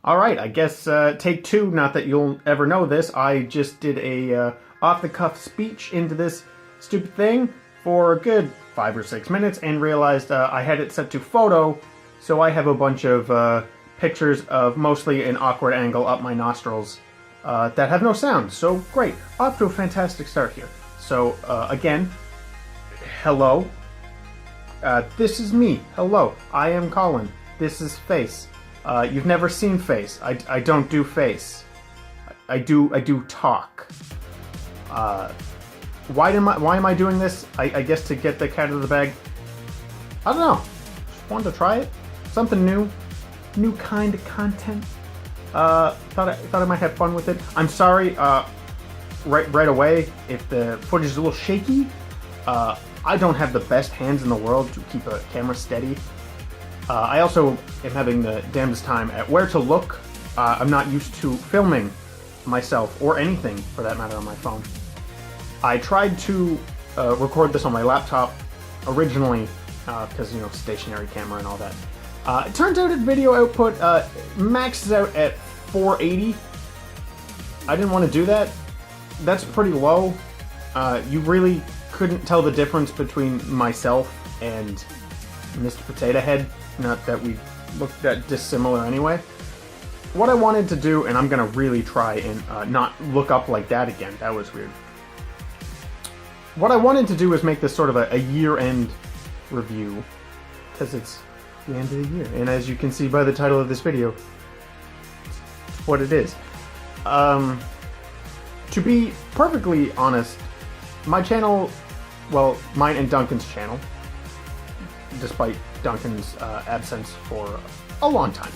Alright, I guess take two, not that you'll ever know this. I just did a off-the-cuff speech into this stupid thing for a good 5 or 6 minutes and realized I had it set to photo, so I have a bunch of pictures of mostly an awkward angle up my nostrils that have no sound. So great, off to a fantastic start here. So again, hello. This is me. Hello, I am Colin. This is Face. You've never seen Face. I don't do Face. I do talk. Why am I doing this? I guess to get the cat out of the bag. I don't know. Just wanted to try it. Something new kind of content. Thought I might have fun with it. I'm sorry. Right away if the footage is a little shaky. I don't have the best hands in the world to keep a camera steady. I also am having the damnedest time at where to look. I'm not used to filming myself, or anything for that matter, on my phone. I tried to record this on my laptop originally, because, you know, stationary camera and all that. It turns out its video output maxes out at 480. I didn't want to do that. That's pretty low. You really couldn't tell the difference between myself and Mr. Potato Head. Not that we looked that dissimilar anyway. What I wanted to do, and I'm gonna really try and not look up like that again. That was weird. What I wanted to do is make this sort of a year-end review, because it's the end of the year. And as you can see by the title of this video, it's what it is. To be perfectly honest, my channel, well, mine and Duncan's channel, despite Duncan's absence for a long time,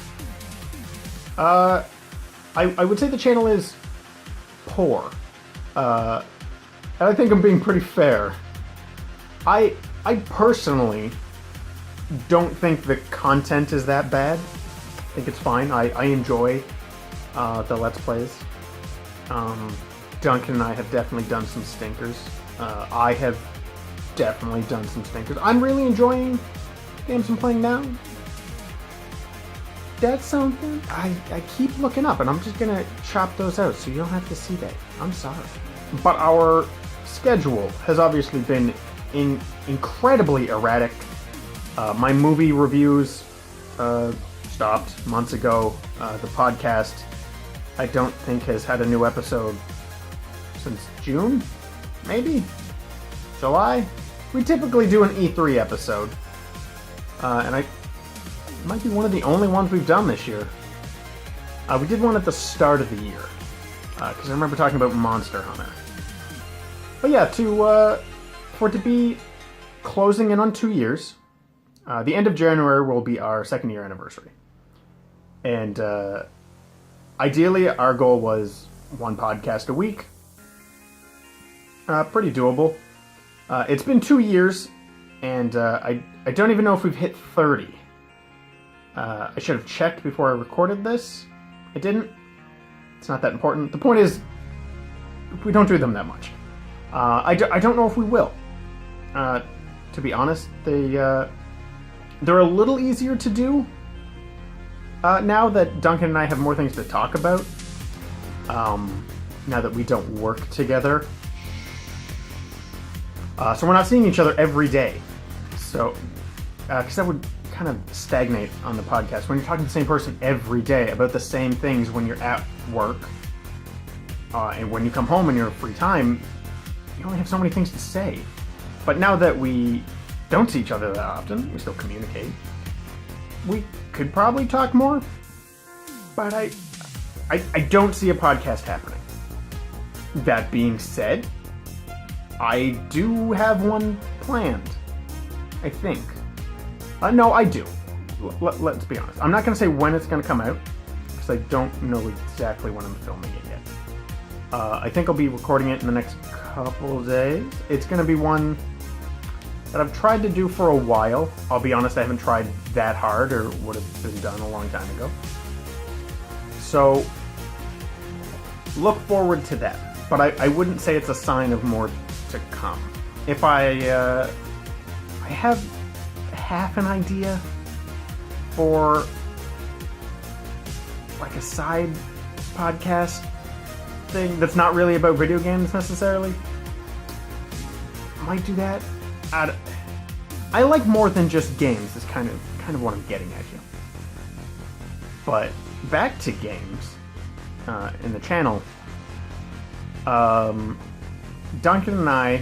I would say the channel is poor. And I think I'm being pretty fair. I personally don't think the content is that bad. I think it's fine. I enjoy the Let's Plays. Duncan and I have definitely done some stinkers. I have definitely done some stinkers. I'm really enjoying games I'm playing now. That's something. I keep looking up, and I'm just gonna chop those out so you don't have to see that. I'm sorry. But our schedule has obviously been incredibly erratic. My movie reviews stopped months ago. The podcast, I don't think, has had a new episode since June, maybe July. We typically do an E3 episode, and it might be one of the only ones we've done this year. We did one at the start of the year, because I remember talking about Monster Hunter. But yeah, for it to be closing in on 2 years, the end of January will be our 2nd year anniversary. And ideally, our goal was 1 podcast a week. Pretty doable. It's been 2 years, and I don't even know if we've hit 30. I should have checked before I recorded this. I didn't. It's not that important. The point is, we don't do them that much. I don't know if we will. To be honest, they're a little easier to do now that Duncan and I have more things to talk about. Now that we don't work together. So we're not seeing each other every day. So, because that would kind of stagnate on the podcast. When you're talking to the same person every day about the same things when you're at work, and when you come home and you're free time, you only have so many things to say. But now that we don't see each other that often, we still communicate. We could probably talk more, but I don't see a podcast happening. That being said, I do have one planned, I think. No, I do. Let's be honest. I'm not going to say when it's going to come out, because I don't know exactly when I'm filming it yet. I think I'll be recording it in the next couple of days. It's going to be one that I've tried to do for a while. I'll be honest, I haven't tried that hard, or would have been done a long time ago. So, look forward to that. But I wouldn't say it's a sign of more to come. If I have half an idea for like a side podcast thing that's not really about video games necessarily. Might do that. I like more than just games. Is kind of what I'm getting at here. But back to games in the channel. Duncan and I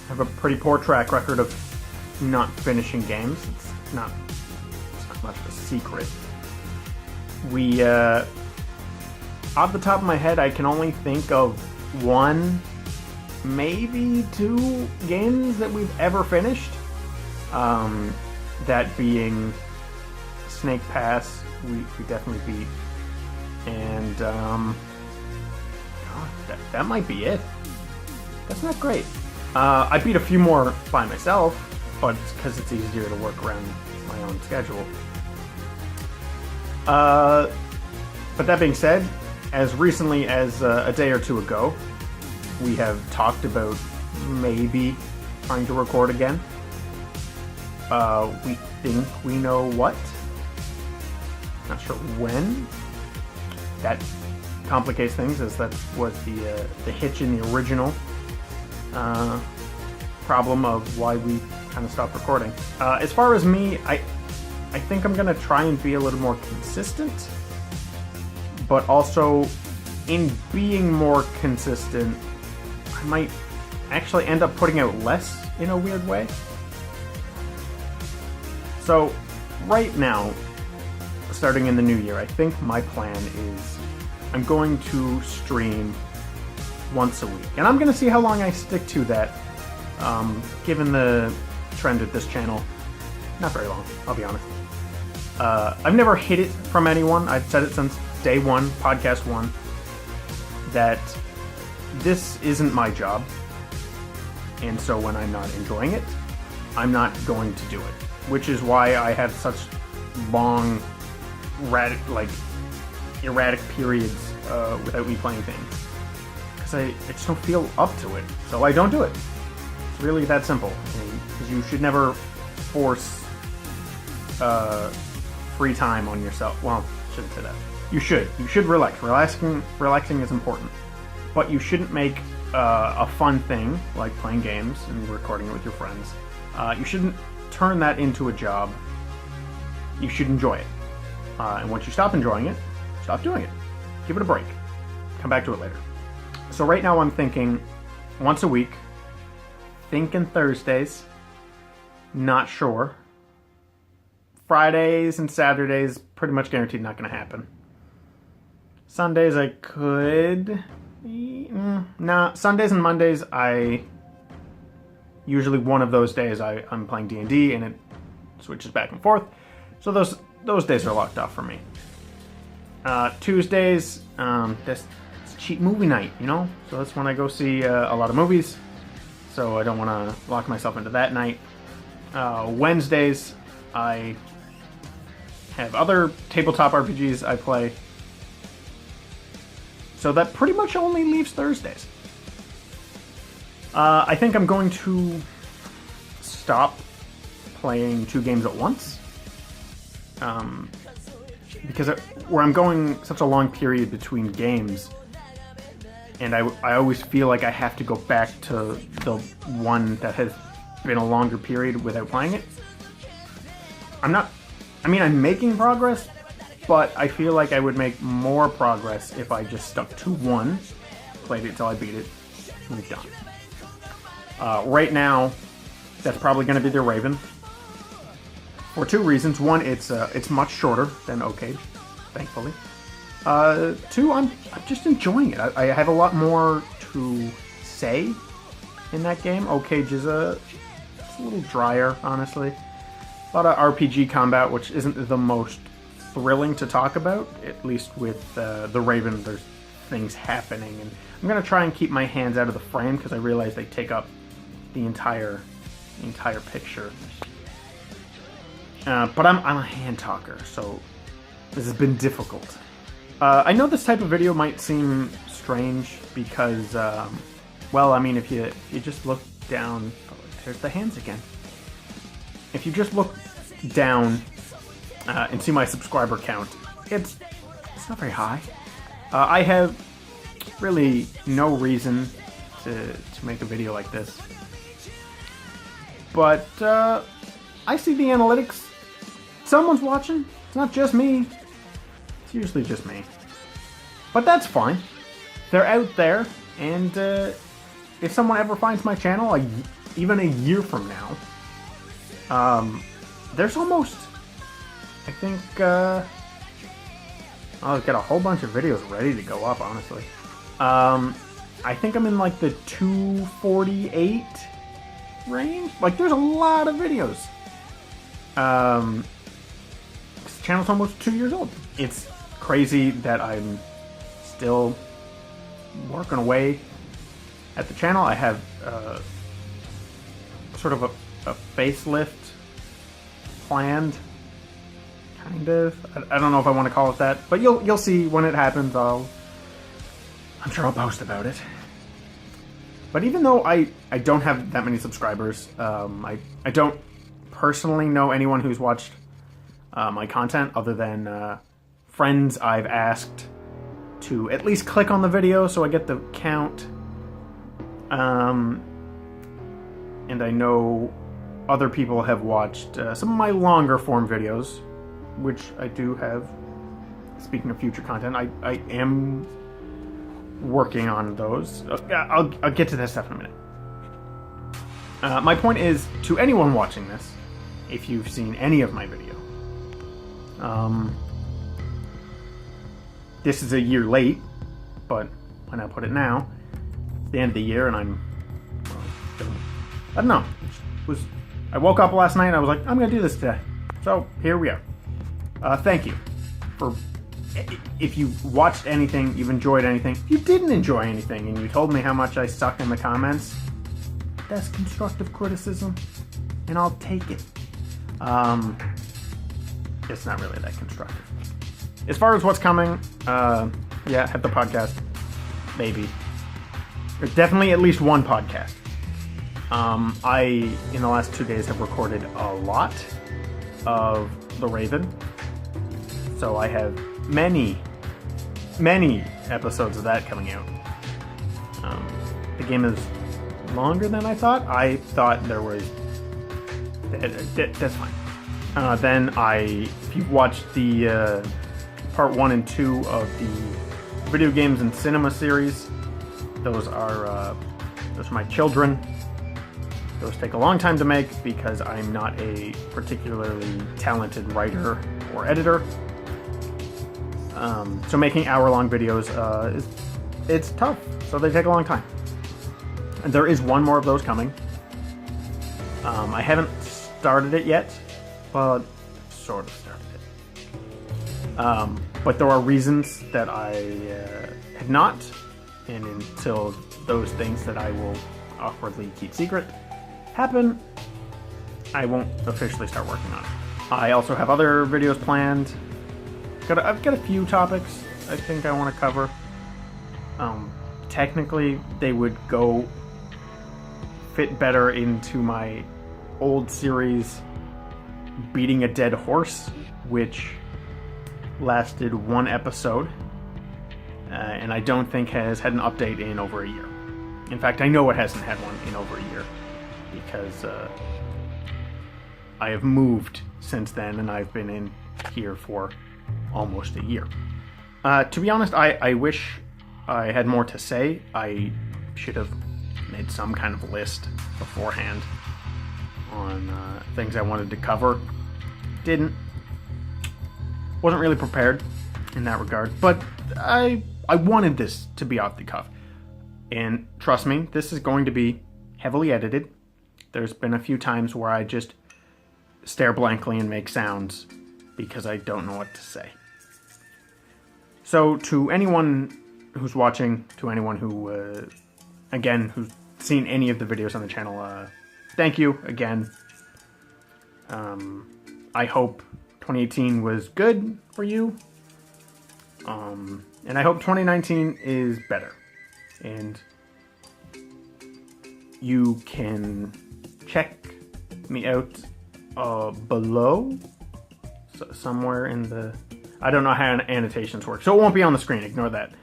have a pretty poor track record of not finishing games. It's not much of a secret. We, off the top of my head, I can only think of one, maybe two games that we've ever finished. That being Snake Pass, we definitely beat, and God, that might be it. That's not great. I beat a few more by myself, but it's because it's easier to work around my own schedule. But that being said, as recently as a day or two ago, we have talked about maybe trying to record again. We think we know what. Not sure when. That complicates things, as that was the hitch in the original problem of why we kind of stopped recording. As far as me, I think I'm gonna try and be a little more consistent, but also in being more consistent, I might actually end up putting out less in a weird way. So right now, starting in the new year, I think my plan is I'm going to stream once a week. And I'm going to see how long I stick to that, given the trend of this channel. Not very long, I'll be honest. I've never hid it from anyone. I've said it since day one, podcast one, that this isn't my job. And so when I'm not enjoying it, I'm not going to do it. Which is why I have such long, erratic periods without me playing things. Because I just don't feel up to it. So I don't do it. It's really that simple. Because you should never force free time on yourself. Well, I shouldn't say that. You should. You should relax. Relaxing is important. But you shouldn't make a fun thing, like playing games and recording it with your friends. You shouldn't turn that into a job. You should enjoy it. And once you stop enjoying it, stop doing it. Give it a break. Come back to it later. So right now I'm thinking once a week. Thinking Thursdays. Not sure. Fridays and Saturdays, pretty much guaranteed not going to happen. Sundays I could. Nah, Sundays and Mondays usually one of those days I'm playing D&D and it switches back and forth. So those days are locked off for me. Tuesdays, that's cheap movie night, you know? So that's when I go see a lot of movies. So I don't want to lock myself into that night. Wednesdays, I have other tabletop RPGs I play. So that pretty much only leaves Thursdays. I think I'm going to stop playing 2 games at once. Because where I'm going such a long period between games, and I always feel like I have to go back to the one that has been a longer period without playing it. I'm making progress, but I feel like I would make more progress if I just stuck to one, played it till I beat it, and it's done. Right now, that's probably going to be the Raven. For 2 reasons. One, it's much shorter than Oak Age, thankfully. 2, I'm just enjoying it. I have a lot more to say in that game. Oak Age is it's a little drier, honestly. A lot of RPG combat, which isn't the most thrilling to talk about. At least with the Raven, there's things happening, and I'm gonna try and keep my hands out of the frame because I realize they take up the entire picture. But I'm a hand talker, so this has been difficult. I know this type of video might seem strange because, well, I mean, if you just look down, oh, there's the hands again. If you just look down and see my subscriber count, it's not very high. I have really no reason to make a video like this. But I see the analytics. Someone's watching. It's not just me. It's usually just me. But that's fine. They're out there, and if someone ever finds my channel, even a year from now, there's almost, I think, I'll get a whole bunch of videos ready to go up, honestly. I think I'm in like the 248 range. Like, there's a lot of videos. This channel's almost 2 years old. It's crazy that I'm still working away at the channel. I have sort of a facelift planned, kind of. I don't know if I want to call it that, but you'll see when it happens. I'm sure I'll post about it. But even though I don't have that many subscribers, I don't personally know anyone who's watched my content other than friends I've asked to at least click on the video so I get the count. And I know other people have watched some of my longer form videos, which I do have. Speaking of future content, I am working on those. I'll get to that stuff in a minute. My point is, to anyone watching this, if you've seen any of my video, this is a year late, but why not put it now? It's the end of the year, and I don't know. I woke up last night and I was like, I'm gonna do this today. So here we are. Thank you for. If you watched anything, you've enjoyed anything, if you didn't enjoy anything and you told me how much I suck in the comments, that's constructive criticism, and I'll take it. It's not really that constructive. As far as what's coming, yeah, have the podcast, maybe. There's definitely at least one podcast. I, in the last 2 days, have recorded a lot of The Raven, so I have many episodes of that coming out. The game is longer than I thought. I thought there was... That's fine. Then if you've watched the part 1 and 2 of the video games and cinema series, those are my children. Those take a long time to make because I'm not a particularly talented writer or editor. So making hour-long videos, it's tough, so they take a long time. And there is one more of those coming. I haven't started it yet, but sort of started it. But there are reasons that I have not, and until those things that I will awkwardly keep secret happen, I won't officially start working on it. I also have other videos planned. I've got a few topics I think I want to cover. Technically, they would fit better into my old series, Beating a Dead Horse, which lasted 1 episode, and I don't think has had an update in over a year. In fact, I know it hasn't had one in over a year, because I have moved since then, and I've been in here for almost a year. To be honest, I wish I had more to say. I should have made some kind of list beforehand on things I wanted to cover. Didn't. Wasn't really prepared in that regard, but I wanted this to be off the cuff. And trust me, this is going to be heavily edited. There's been a few times where I just stare blankly and make sounds because I don't know what to say. So to anyone who's watching, to anyone who, again, who's seen any of the videos on the channel, thank you again. I hope 2018 was good for you. And I hope 2019 is better. And you can check me out below, somewhere in the... I don't know how annotations work, so it won't be on the screen. Ignore that.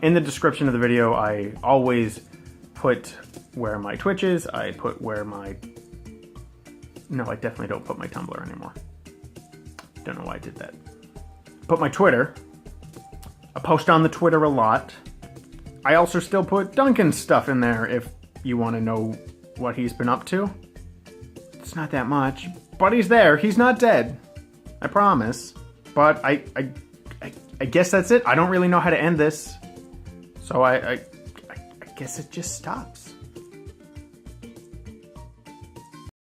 In the description of the video, I always put where my Twitch is. I put where my... No, I definitely don't put my Tumblr anymore. Don't know why I did that. Put my Twitter. I post on the Twitter a lot. I also still put Duncan's stuff in there if you want to know what he's been up to. It's not that much, but he's there. He's not dead. I promise. But I guess that's it. I don't really know how to end this. So I guess it just stops.